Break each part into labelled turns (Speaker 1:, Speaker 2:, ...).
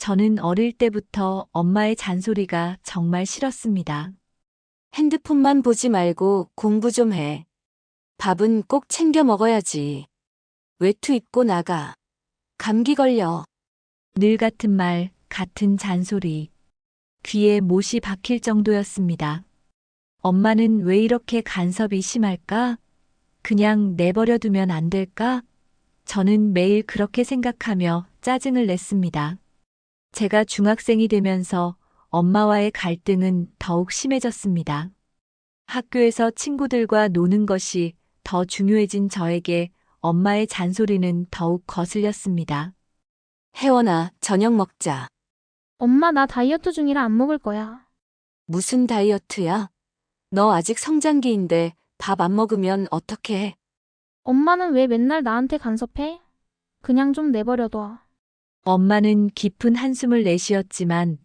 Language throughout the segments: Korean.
Speaker 1: 저는 어릴 때부터 엄마의 잔소리가 정말 싫었습니다.
Speaker 2: 핸드폰만 보지 말고 공부 좀 해. 밥은 꼭 챙겨 먹어야지. 외투 입고 나가. 감기 걸려.
Speaker 1: 늘 같은 말, 같은 잔소리. 귀에 못이 박힐 정도였습니다. 엄마는 왜 이렇게 간섭이 심할까? 그냥 내버려 두면 안 될까? 저는 매일 그렇게 생각하며 짜증을 냈습니다. 제가 중학생이 되면서 엄마와의 갈등은 더욱 심해졌습니다. 학교에서 친구들과 노는 것이 더 중요해진 저에게 엄마의 잔소리는 더욱 거슬렸습니다.
Speaker 2: 혜원아, 저녁 먹자.
Speaker 3: 엄마, 나 다이어트 중이라 안 먹을 거야.
Speaker 2: 무슨 다이어트야? 너 아직 성장기인데 밥 안 먹으면 어떡해?
Speaker 3: 엄마는 왜 맨날 나한테 간섭해? 그냥 좀 내버려둬.
Speaker 1: 엄마는 깊은 한숨을 내쉬었지만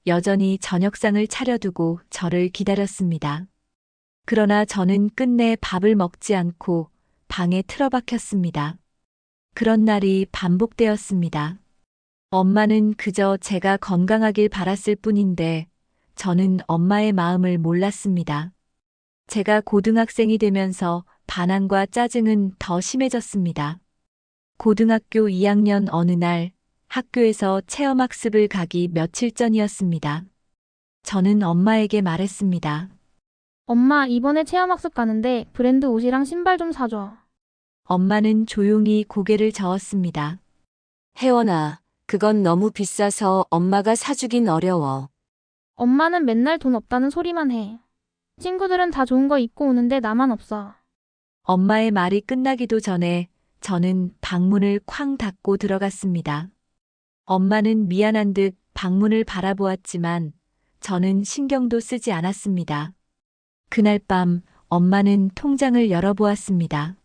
Speaker 1: 여전히 저녁상을 차려두고 저를 기다렸습니다. 그러나 저는 끝내 밥을 먹지 않고 방에 틀어박혔습니다. 그런 날이 반복되었습니다. 엄마는 그저 제가 건강하길 바랐을 뿐인데 저는 엄마의 마음을 몰랐습니다. 제가 고등학생이 되면서 반항과 짜증은 더 심해졌습니다. 고등학교 2학년 어느 날 학교에서 체험학습을 가기 며칠 전이었습니다. 저는 엄마에게 말했습니다.
Speaker 3: 엄마, 이번에 체험학습 가는데 브랜드 옷이랑 신발 좀 사줘.
Speaker 1: 엄마는 조용히 고개를 저었습니다.
Speaker 2: 혜원아, 그건 너무 비싸서 엄마가 사주긴 어려워.
Speaker 3: 엄마는 맨날 돈 없다는 소리만 해. 친구들은 다 좋은 거 입고 오는데 나만 없어.
Speaker 1: 엄마의 말이 끝나기도 전에 저는 방문을 쾅 닫고 들어갔습니다. 엄마는 미안한 듯 방문을 바라보았지만 저는 신경도 쓰지 않았습니다. 그날 밤 엄마는 통장을 열어보았습니다.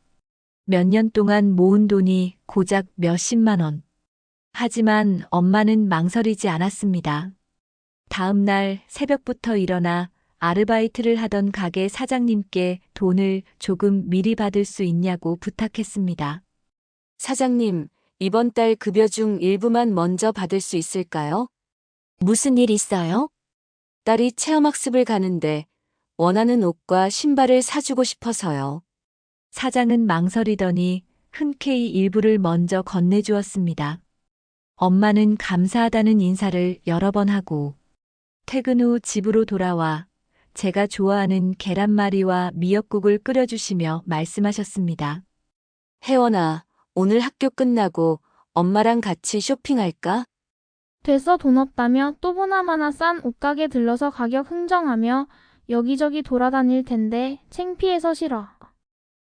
Speaker 1: 몇 년 동안 모은 돈이 고작 몇십만 원. 하지만 엄마는 망설이지 않았습니다. 다음 날 새벽부터 일어나 아르바이트를 하던 가게 사장님께 돈을 조금 미리 받을 수 있냐고 부탁했습니다.
Speaker 2: 사장님, 이번 달 급여 중 일부만 먼저 받을 수 있을까요?
Speaker 1: 무슨 일 있어요?
Speaker 2: 딸이 체험학습을 가는데 원하는 옷과 신발을 사주고 싶어서요.
Speaker 1: 사장은 망설이더니 흔쾌히 일부를 먼저 건네주었습니다. 엄마는 감사하다는 인사를 여러 번 하고 퇴근 후 집으로 돌아와 제가 좋아하는 계란말이와 미역국을 끓여주시며 말씀하셨습니다.
Speaker 2: 혜원아, 오늘 학교 끝나고 엄마랑 같이 쇼핑할까?
Speaker 3: 됐어, 돈 없다며 또 보나마나 싼 옷가게 들러서 가격 흥정하며 여기저기 돌아다닐 텐데 창피해서 싫어.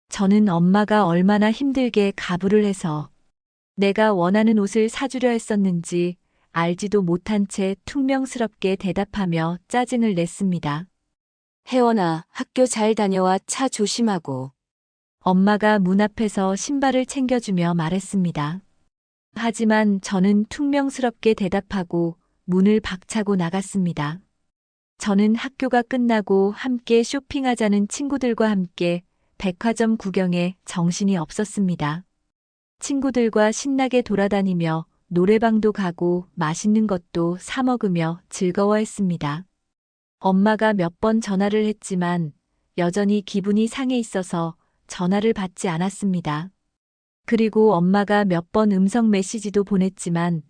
Speaker 1: 저는 엄마가 얼마나 힘들게 가부를 해서 내가 원하는 옷을 사주려 했었는지 알지도 못한 채 퉁명스럽게 대답하며 짜증을 냈습니다.
Speaker 2: 혜원아, 학교 잘 다녀와 차 조심하고.
Speaker 1: 엄마가 문 앞에서 신발을 챙겨주며 말했습니다. 하지만 저는 퉁명스럽게 대답하고 문을 박차고 나갔습니다. 저는 학교가 끝나고 함께 쇼핑하자는 친구들과 함께 백화점 구경에 정신이 없었습니다. 친구들과 신나게 돌아다니며 노래방도 가고 맛있는 것도 사 먹으며 즐거워했습니다. 엄마가 몇 번 전화를 했지만 여전히 기분이 상해 있어서 전화를 받지 않았습니다. 그리고 엄마가 몇 번 음성 메시지도 보냈지만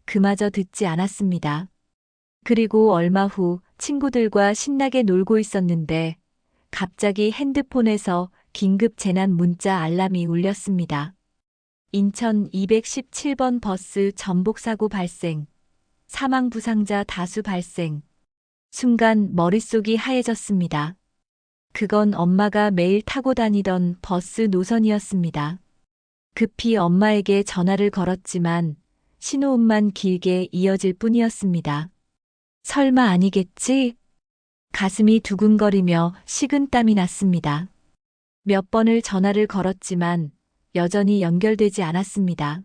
Speaker 1: 그마저 듣지 않았습니다. 그리고 얼마 후 친구들과 신나게 놀고 있었는데 갑자기 핸드폰에서 긴급 재난 문자 알람이 울렸습니다. 인천 217번 버스 전복사고 발생. 사망 부상자 다수 발생. 순간 머릿속이 하얘졌습니다. 그건 엄마가 매일 타고 다니던 버스 노선이었습니다. 급히 엄마에게 전화를 걸었지만 신호음만 길게 이어질 뿐이었습니다. 설마 아니겠지? 가슴이 두근거리며 식은땀이 났습니다. 몇 번을 전화를 걸었지만 여전히 연결되지 않았습니다.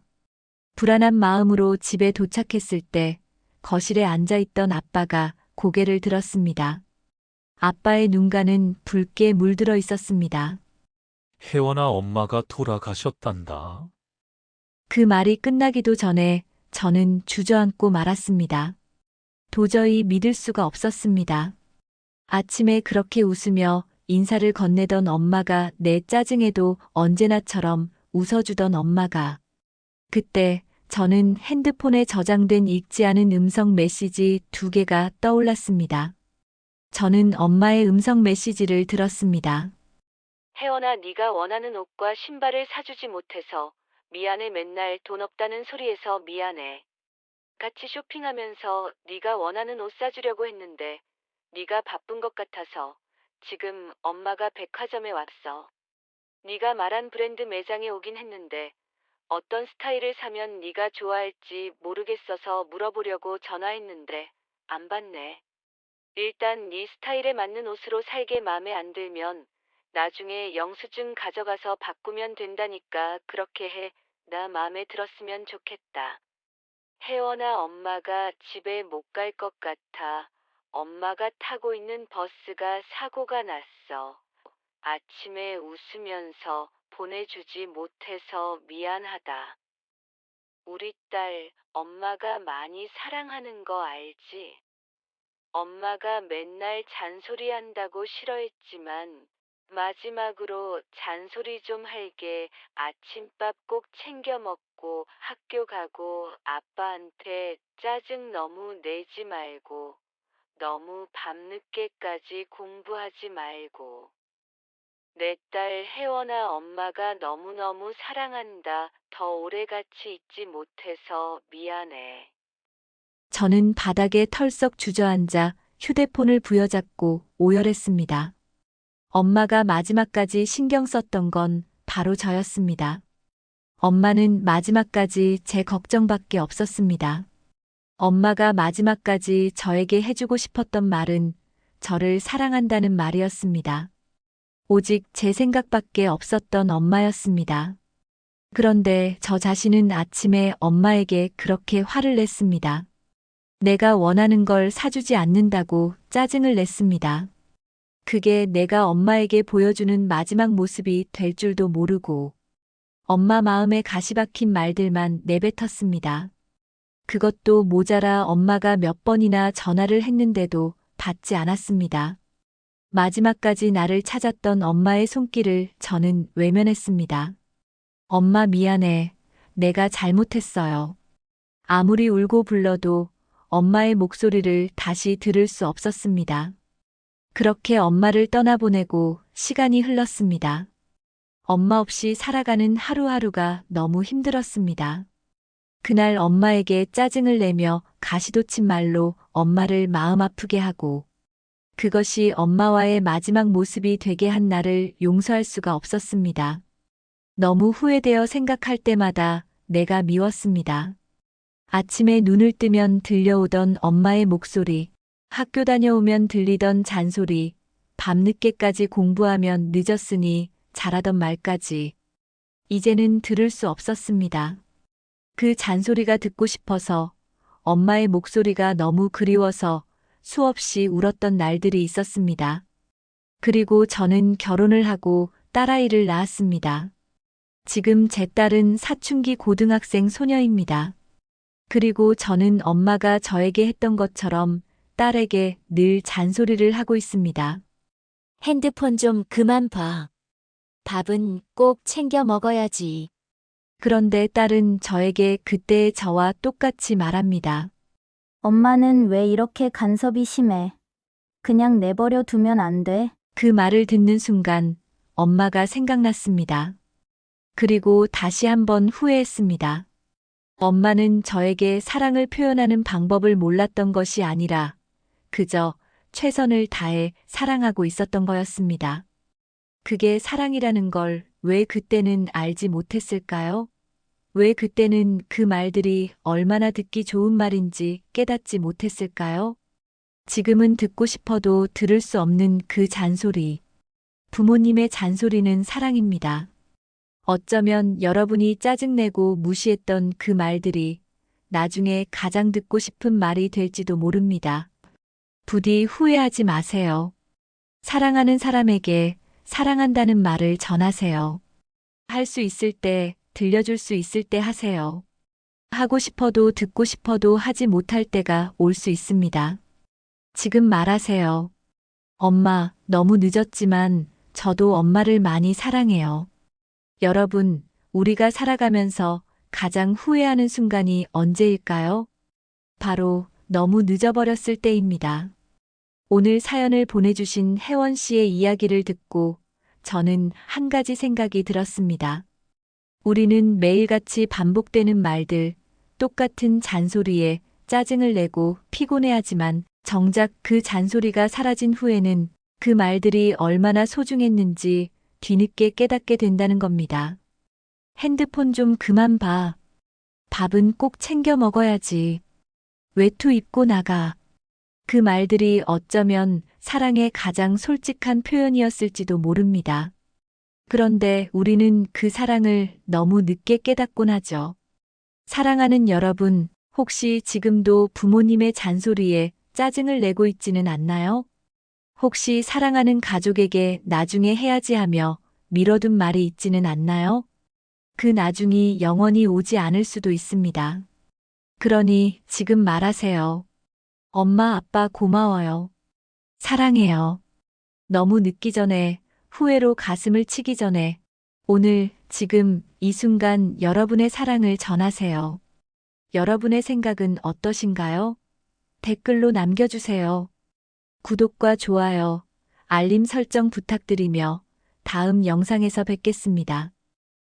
Speaker 1: 불안한 마음으로 집에 도착했을 때 거실에 앉아있던 아빠가 고개를 들었습니다. 아빠의 눈가는 붉게 물들어 있었습니다.
Speaker 4: 혜원아, 엄마가 돌아가셨단다.
Speaker 1: 그 말이 끝나기도 전에 저는 주저앉고 말았습니다. 도저히 믿을 수가 없었습니다. 아침에 그렇게 웃으며 인사를 건네던 엄마가 내 짜증에도 언제나처럼 웃어주던 엄마가 그때 저는 핸드폰에 저장된 읽지 않은 음성 메시지 2개가 떠올랐습니다. 저는 엄마의 음성 메시지를 들었습니다.
Speaker 2: 혜원아, 네가 원하는 옷과 신발을 사주지 못해서 미안해. 맨날 돈 없다는 소리에서 미안해. 같이 쇼핑하면서 네가 원하는 옷 사주려고 했는데 네가 바쁜 것 같아서 지금 엄마가 백화점에 왔어. 네가 말한 브랜드 매장에 오긴 했는데 어떤 스타일을 사면 네가 좋아할지 모르겠어서 물어보려고 전화했는데 안 받네. 일단 네 스타일에 맞는 옷으로 살게. 마음에 안 들면 나중에 영수증 가져가서 바꾸면 된다니까 그렇게 해. 나 마음에 들었으면 좋겠다. 혜원아, 엄마가 집에 못 갈 것 같아. 엄마가 타고 있는 버스가 사고가 났어. 아침에 웃으면서 보내주지 못해서 미안하다. 우리 딸 엄마가 많이 사랑하는 거 알지? 엄마가 맨날 잔소리한다고 싫어했지만 마지막으로 잔소리 좀 할게. 아침밥 꼭 챙겨 먹고 학교 가고 아빠한테 짜증 너무 내지 말고 너무 밤늦게까지 공부하지 말고. 내 딸 혜원아, 엄마가 너무너무 사랑한다. 더 오래 같이 있지 못해서 미안해.
Speaker 1: 저는 바닥에 털썩 주저앉아 휴대폰을 부여잡고 오열했습니다. 엄마가 마지막까지 신경 썼던 건 바로 저였습니다. 엄마는 마지막까지 제 걱정밖에 없었습니다. 엄마가 마지막까지 저에게 해주고 싶었던 말은 저를 사랑한다는 말이었습니다. 오직 제 생각밖에 없었던 엄마였습니다. 그런데 저 자신은 아침에 엄마에게 그렇게 화를 냈습니다. 내가 원하는 걸 사주지 않는다고 짜증을 냈습니다. 그게 내가 엄마에게 보여주는 마지막 모습이 될 줄도 모르고 엄마 마음에 가시 박힌 말들만 내뱉었습니다. 그것도 모자라 엄마가 몇 번이나 전화를 했는데도 받지 않았습니다. 마지막까지 나를 찾았던 엄마의 손길을 저는 외면했습니다. 엄마 미안해. 내가 잘못했어요. 아무리 울고 불러도 엄마의 목소리를 다시 들을 수 없었습니다. 그렇게 엄마를 떠나보내고 시간이 흘렀습니다. 엄마 없이 살아가는 하루하루가 너무 힘들었습니다. 그날 엄마에게 짜증을 내며 가시돋친 말로 엄마를 마음 아프게 하고 그것이 엄마와의 마지막 모습이 되게 한 나를 용서할 수가 없었습니다. 너무 후회되어 생각할 때마다 내가 미웠습니다. 아침에 눈을 뜨면 들려오던 엄마의 목소리, 학교 다녀오면 들리던 잔소리, 밤늦게까지 공부하면 늦었으니 잘하던 말까지 이제는 들을 수 없었습니다. 그 잔소리가 듣고 싶어서 엄마의 목소리가 너무 그리워서 수없이 울었던 날들이 있었습니다. 그리고 저는 결혼을 하고 딸아이를 낳았습니다. 지금 제 딸은 사춘기 고등학생 소녀입니다. 그리고 저는 엄마가 저에게 했던 것처럼 딸에게 늘 잔소리를 하고 있습니다.
Speaker 2: 핸드폰 좀 그만 봐. 밥은 꼭 챙겨 먹어야지.
Speaker 1: 그런데 딸은 저에게 그때의 저와 똑같이 말합니다.
Speaker 4: 엄마는 왜 이렇게 간섭이 심해? 그냥 내버려 두면 안 돼?
Speaker 1: 그 말을 듣는 순간 엄마가 생각났습니다. 그리고 다시 한번 후회했습니다. 엄마는 저에게 사랑을 표현하는 방법을 몰랐던 것이 아니라 그저 최선을 다해 사랑하고 있었던 거였습니다. 그게 사랑이라는 걸 왜 그때는 알지 못했을까요? 왜 그때는 그 말들이 얼마나 듣기 좋은 말인지 깨닫지 못했을까요? 지금은 듣고 싶어도 들을 수 없는 그 잔소리. 부모님의 잔소리는 사랑입니다. 어쩌면 여러분이 짜증내고 무시했던 그 말들이 나중에 가장 듣고 싶은 말이 될지도 모릅니다. 부디 후회하지 마세요. 사랑하는 사람에게 사랑한다는 말을 전하세요. 할 수 있을 때, 들려줄 수 있을 때 하세요. 하고 싶어도 듣고 싶어도 하지 못할 때가 올 수 있습니다. 지금 말하세요. 엄마, 너무 늦었지만 저도 엄마를 많이 사랑해요. 여러분, 우리가 살아가면서 가장 후회하는 순간이 언제일까요? 바로 너무 늦어버렸을 때입니다. 오늘 사연을 보내주신 혜원 씨의 이야기를 듣고 저는 한 가지 생각이 들었습니다. 우리는 매일같이 반복되는 말들, 똑같은 잔소리에 짜증을 내고 피곤해하지만 정작 그 잔소리가 사라진 후에는 그 말들이 얼마나 소중했는지 뒤늦게 깨닫게 된다는 겁니다. 핸드폰 좀 그만 봐. 밥은 꼭 챙겨 먹어야지. 외투 입고 나가. 그 말들이 어쩌면 사랑의 가장 솔직한 표현이었을지도 모릅니다. 그런데 우리는 그 사랑을 너무 늦게 깨닫곤 하죠. 사랑하는 여러분, 혹시 지금도 부모님의 잔소리에 짜증을 내고 있지는 않나요? 혹시 사랑하는 가족에게 나중에 해야지 하며 미뤄둔 말이 있지는 않나요? 그 나중이 영원히 오지 않을 수도 있습니다. 그러니 지금 말하세요. 엄마, 아빠 고마워요. 사랑해요. 너무 늦기 전에, 후회로 가슴을 치기 전에, 오늘, 지금, 이 순간 여러분의 사랑을 전하세요. 여러분의 생각은 어떠신가요? 댓글로 남겨주세요. 구독과 좋아요, 알림 설정 부탁드리며 다음 영상에서 뵙겠습니다.